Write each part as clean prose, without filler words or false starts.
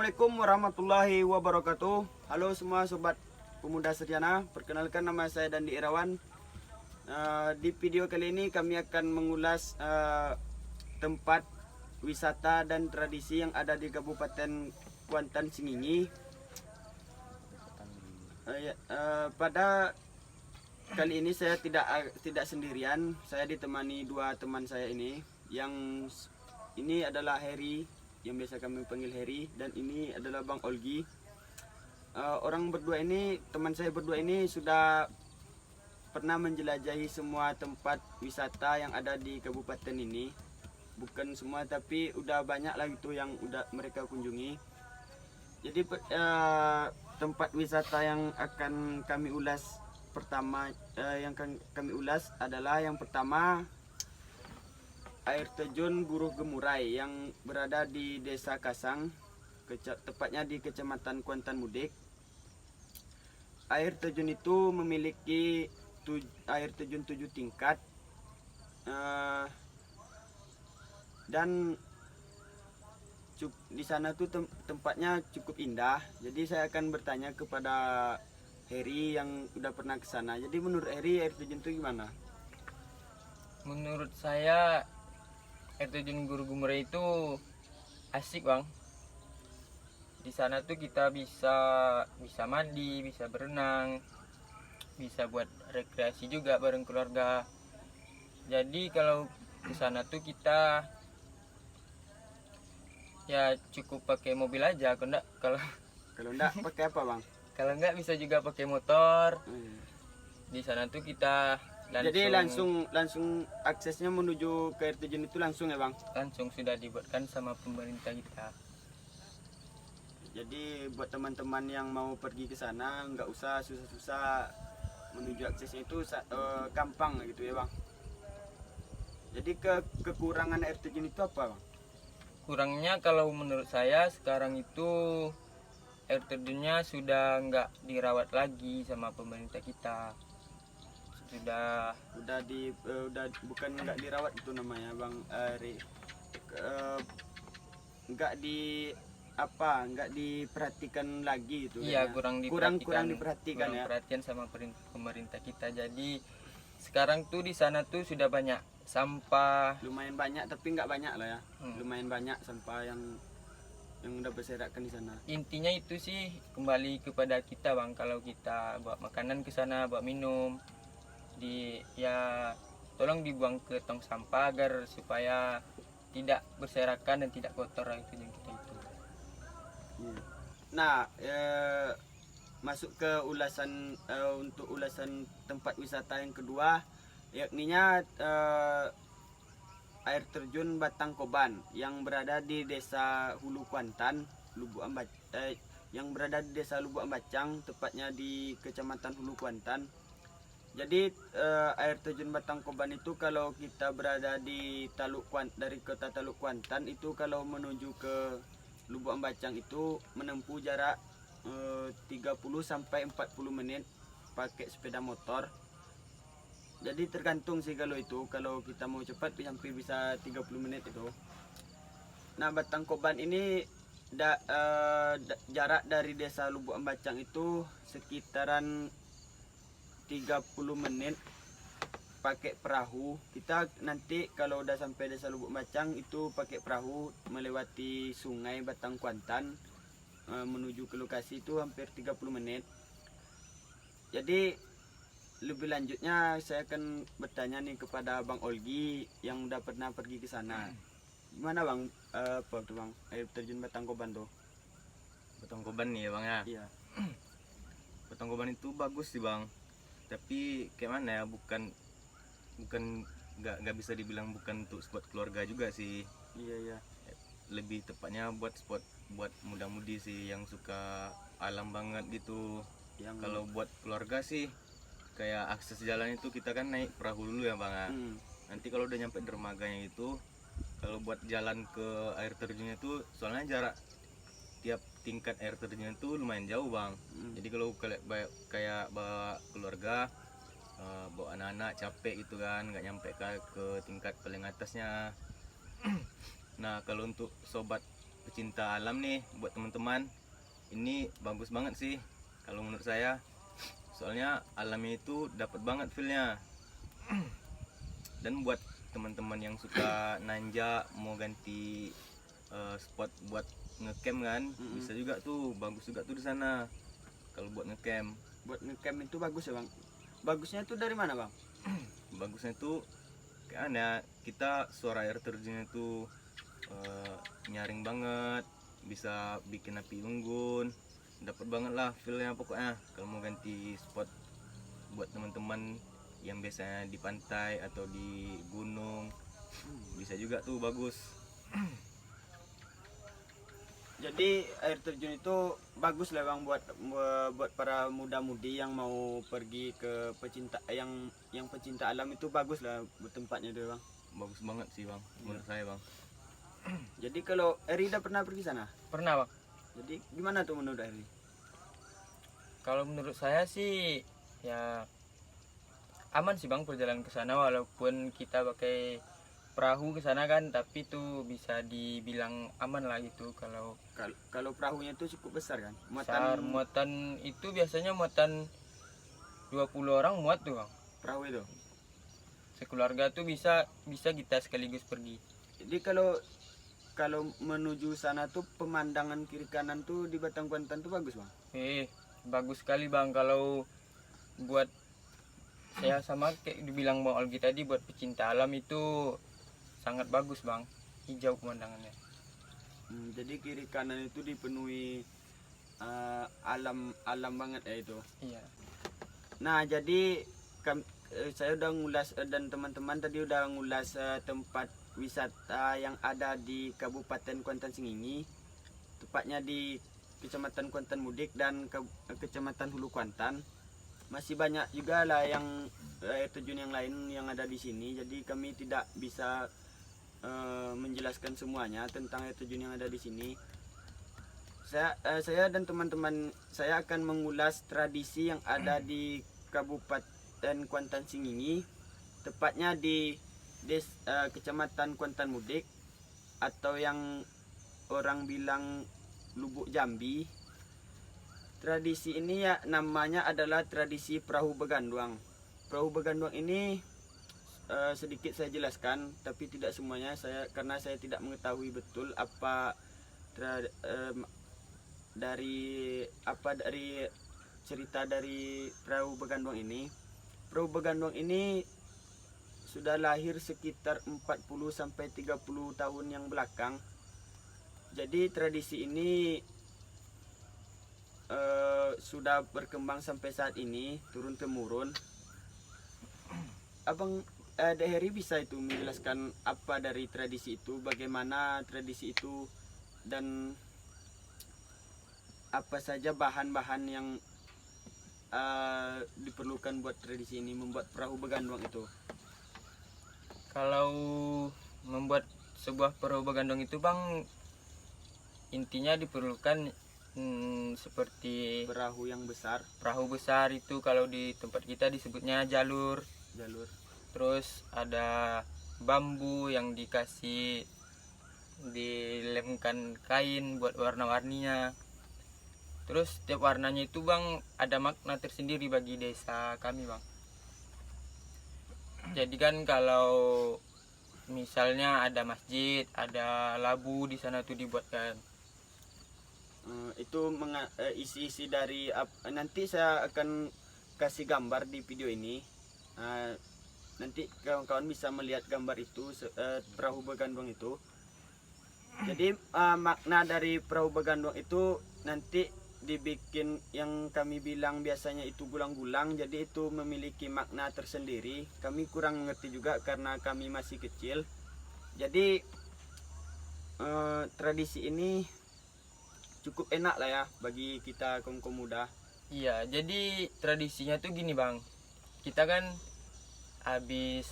Assalamualaikum warahmatullahi wabarakatuh. Halo semua sobat pemuda Setiana. Perkenalkan, nama saya Dandi Irawan. Di video kali ini kami akan mengulas tempat wisata dan tradisi yang ada di Kabupaten Kuantan Singingi. Pada kali ini saya tidak sendirian. Saya ditemani dua teman saya ini. Yang ini adalah Heri, yang biasa kami panggil Heri, dan ini adalah Bang Olgi. Orang berdua ini, teman saya berdua ini sudah pernah menjelajahi semua tempat wisata yang ada di kabupaten ini. Bukan semua, tapi udah banyak lagi tuh yang udah mereka kunjungi. Jadi tempat wisata yang akan kami ulas pertama, kami ulas adalah yang pertama, air terjun Buruh Gemurai yang berada di Desa Kasang, tepatnya di Kecamatan Kuantan Mudik. Air terjun itu memiliki air terjun 7 tingkat, dan di sana tuh tempatnya cukup indah. Jadi saya akan bertanya kepada Heri yang udah pernah ke sana. Jadi menurut Heri, air terjun itu gimana? Menurut saya air terjun Buruh Gemurai itu asik, Bang. Di sana tuh kita bisa mandi, bisa berenang, bisa buat rekreasi juga bareng keluarga. Jadi kalau ke sana tuh kita ya cukup pakai mobil aja, kalau Kalau enggak pakai apa, Bang? kalau enggak bisa juga pakai motor. Di sana tuh kita Jadi langsung aksesnya menuju ke air terjun itu langsung ya, Bang? langsung sudah dibuatkan sama pemerintah kita. Jadi buat teman-teman yang mau pergi ke sana nggak usah susah-susah menuju aksesnya, itu gampang gitu ya, Bang. Jadi kekurangan air terjun itu apa, Bang? Kurangnya kalau menurut saya sekarang itu air terjunnya sudah nggak dirawat lagi sama pemerintah kita. Udah bukan nggak dirawat itu namanya, Bang. Nggak diperhatikan lagi itu. Iya, kurang diperhatikan ya. Perhatian sama pemerintah kita. Jadi sekarang tuh di sana tuh sudah banyak sampah. Lumayan banyak, tapi nggak banyak lah ya. Lumayan banyak sampah yang udah berserakan di sana. Intinya itu sih kembali kepada kita, Bang. Kalau kita bawa makanan ke sana, bawa minum, tolong dibuang ke tong sampah agar supaya tidak berserakan dan tidak kotor air terjun kita itu. Nah, masuk ke ulasan untuk ulasan tempat wisata yang kedua, yakninya air terjun Batang Koban yang berada di Desa Hulu Kuantan, yang berada di Desa Lubuk Ambacang, tepatnya di Kecamatan Hulu Kuantan. Jadi air terjun Batang Koban itu kalau kita berada di dari kota Taluk Kuantan itu, kalau menuju ke Lubuk Ambacang itu menempuh jarak 30 sampai 40 menit pakai sepeda motor. Jadi tergantung sih, kalau kita mau cepat sampai bisa 30 menit itu. Nah, Batang Koban ini jarak dari Desa Lubuk Ambacang itu sekitaran 30 menit pakai perahu. Kita nanti kalau udah sampai Desa Lubuk Ambacang itu pakai perahu melewati Sungai Batang Kuantan, menuju ke lokasi itu hampir 30 menit. Jadi lebih lanjutnya saya akan bertanya nih kepada Bang Olgi yang udah pernah pergi ke sana. Gimana, Bang, apa tuh, Bang, air terjun Batang Koban tuh? Batang Koban nih ya, Bang ya. Iya. Batang Koban itu bagus sih, Bang. Tapi kayak mana ya, bukan nggak bisa dibilang bukan untuk spot keluarga juga sih. Iya. Lebih tepatnya buat spot buat muda-mudi sih yang suka alam banget gitu. Kalau buat keluarga sih kayak akses jalan itu kita kan naik perahu dulu ya, Bang ya. Nanti kalau udah nyampe dermaganya itu, kalau buat jalan ke air terjunnya itu soalnya jarak tiap tingkat air terjun itu lumayan jauh, Bang. Jadi kalau kayak bawa keluarga, bawa anak-anak capek gitu kan, nggak nyampe ke tingkat paling atasnya. Nah, kalau untuk sobat pecinta alam nih, buat teman-teman, ini bagus banget sih kalau menurut saya. Soalnya alamnya itu dapat banget feelnya. Dan buat teman-teman yang suka nanjak, mau ganti spot buat ngecamp kan, bisa juga tuh, bagus juga tuh di sana kalau buat ngecamp. Buat ngecamp itu bagus ya bang. Bagusnya itu dari mana bang? Bagusnya tuh karena kita suara air terjunnya tuh nyaring banget, bisa bikin api unggun, dapat banget lah feelnya pokoknya. Kalau mau ganti spot buat teman-teman yang biasanya di pantai atau di gunung, bisa juga tuh bagus. Jadi air terjun itu bagus lah bang buat para muda-mudi yang mau pergi ke pecinta yang pecinta alam, itu bagus lah buat tempatnya itu bang. Bagus banget sih bang, menurut saya bang. Jadi kalau Eri udah pernah pergi sana? Pernah bang. Jadi gimana tuh menurut Eri? Kalau menurut saya sih ya aman sih bang perjalanan ke sana, walaupun kita pakai perahu ke sana kan, tapi tuh bisa dibilang aman lah gitu. Kalau perahunya itu cukup besar kan? Muatan itu biasanya muatan 20 orang muat tuh bang. Perahu itu. Sekeluarga tuh bisa kita sekaligus pergi. Jadi kalau menuju sana tuh pemandangan kiri kanan tuh di Batang Kuantan tuh bagus bang. Bagus sekali bang. Kalau buat saya sama kayak dibilang Bang Olgi tadi, buat pecinta alam itu sangat bagus bang, hijau pemandangannya. Jadi kiri kanan itu dipenuhi alam banget ya itu. Iya. Nah jadi saya udah ngulas dan teman-teman tadi udah ngulas tempat wisata yang ada di Kabupaten Kuantan Sengingi, tepatnya di Kecamatan Kuantan Mudik dan Kecamatan Hulu Kuantan. Masih banyak juga lah yang air terjun yang lain yang ada di sini. Jadi kami tidak bisa menjelaskan semuanya tentang air terjun yang ada di sini. Saya dan teman-teman saya akan mengulas tradisi yang ada di Kabupaten Kuantan Sengingi, tepatnya di Kecamatan Kuantan Mudik atau yang orang bilang Lubuk Jambi. Tradisi ini ya namanya adalah tradisi perahu beganduang. Perahu beganduang ini sedikit saya jelaskan, tapi tidak semuanya karena saya tidak mengetahui betul dari cerita dari perahu beganduang ini. Perahu beganduang ini sudah lahir sekitar 40 sampai 30 tahun yang belakang. Jadi tradisi ini sudah berkembang sampai saat ini turun temurun. Abang Heri bisa itu menjelaskan apa dari tradisi itu, bagaimana tradisi itu, dan apa saja bahan-bahan yang diperlukan buat tradisi ini membuat perahu beganduang itu. Kalau membuat sebuah perahu beganduang itu bang, intinya diperlukan seperti Perahu yang besar. Perahu besar itu kalau di tempat kita disebutnya jalur. Terus ada bambu yang dilemkan kain buat warna-warninya. Terus setiap warnanya itu bang ada makna tersendiri bagi desa kami bang. Jadi kan kalau misalnya ada masjid, ada labu di sana tuh dibuatkan. Itu isi-isi dari nanti saya akan kasih gambar di video ini. Nanti kawan-kawan bisa melihat gambar itu, perahu beganduang itu. Jadi makna dari perahu beganduang itu nanti dibikin yang kami bilang biasanya itu gulang-gulang, jadi itu memiliki makna tersendiri. Kami kurang mengerti juga karena kami masih kecil. Jadi tradisi ini cukup enak lah ya bagi kita kaum muda. Iya, jadi tradisinya tuh gini bang, kita kan habis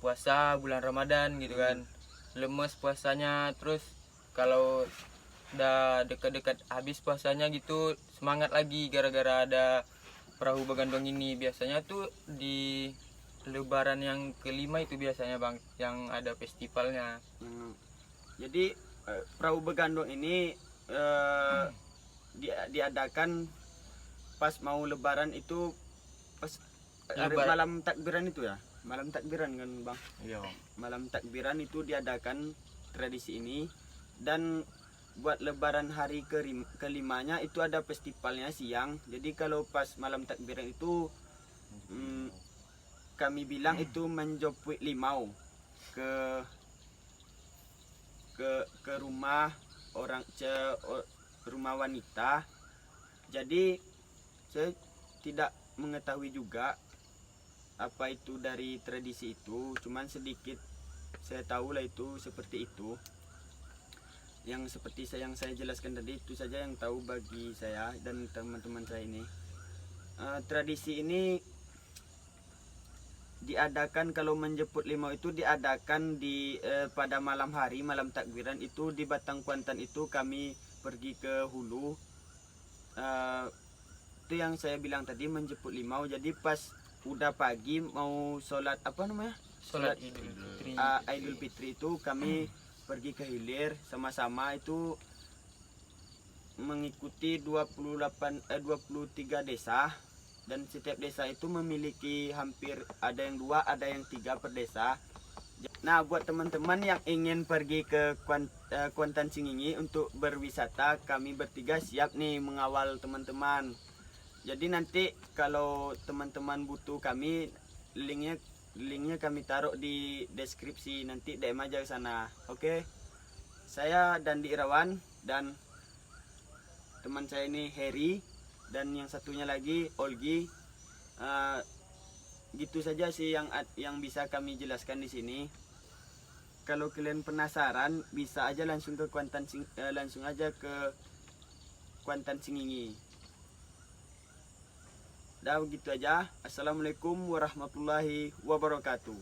puasa bulan Ramadan gitu kan, lemes puasanya, terus kalau udah dekat-dekat habis puasanya gitu semangat lagi gara-gara ada perahu beganduang ini. Biasanya tuh di Lebaran yang kelima itu biasanya bang yang ada festivalnya. Jadi perahu begandong ini diadakan pas mau lebaran itu, pas hari Lebaran. malam takbiran itu ya, malam takbiran kan bang, Iya. malam takbiran itu diadakan tradisi ini. Dan buat lebaran hari kelimanya itu ada festivalnya siang. Jadi kalau pas malam takbiran itu kami bilang itu menjopui limau ke rumah orang, rumah wanita. Jadi saya tidak mengetahui juga apa itu dari tradisi itu, cuman sedikit saya tahu lah itu seperti itu. Yang seperti yang saya jelaskan tadi itu saja yang tahu bagi saya dan teman-teman saya ini. Tradisi ini diadakan, kalau menjemput limau itu diadakan di pada malam hari, malam takbiran itu di Batang Kuantan itu kami pergi ke hulu. Itu yang saya bilang tadi menjemput limau. Jadi pas udah pagi mau sholat apa namanya, Sholat Idul Fitri. Idul Fitri itu kami pergi ke hilir sama-sama, itu mengikuti 23 desa, dan setiap desa itu memiliki hampir ada yang 2 ada yang 3 per desa. Nah, buat teman-teman yang ingin pergi ke Kuantan Singingi untuk berwisata, kami bertiga siap nih mengawal teman-teman. Jadi nanti kalau teman-teman butuh kami, linknya kami taruh di deskripsi, nanti DM aja ke sana. Oke. Saya Dandi Irawan dan teman saya ini Heri, dan yang satunya lagi Olgi. Gitu saja sih yang bisa kami jelaskan di sini. Kalau kalian penasaran bisa aja langsung ke langsung aja ke Kuantan Singingi. Dah begitu aja. Assalamualaikum warahmatullahi wabarakatuh.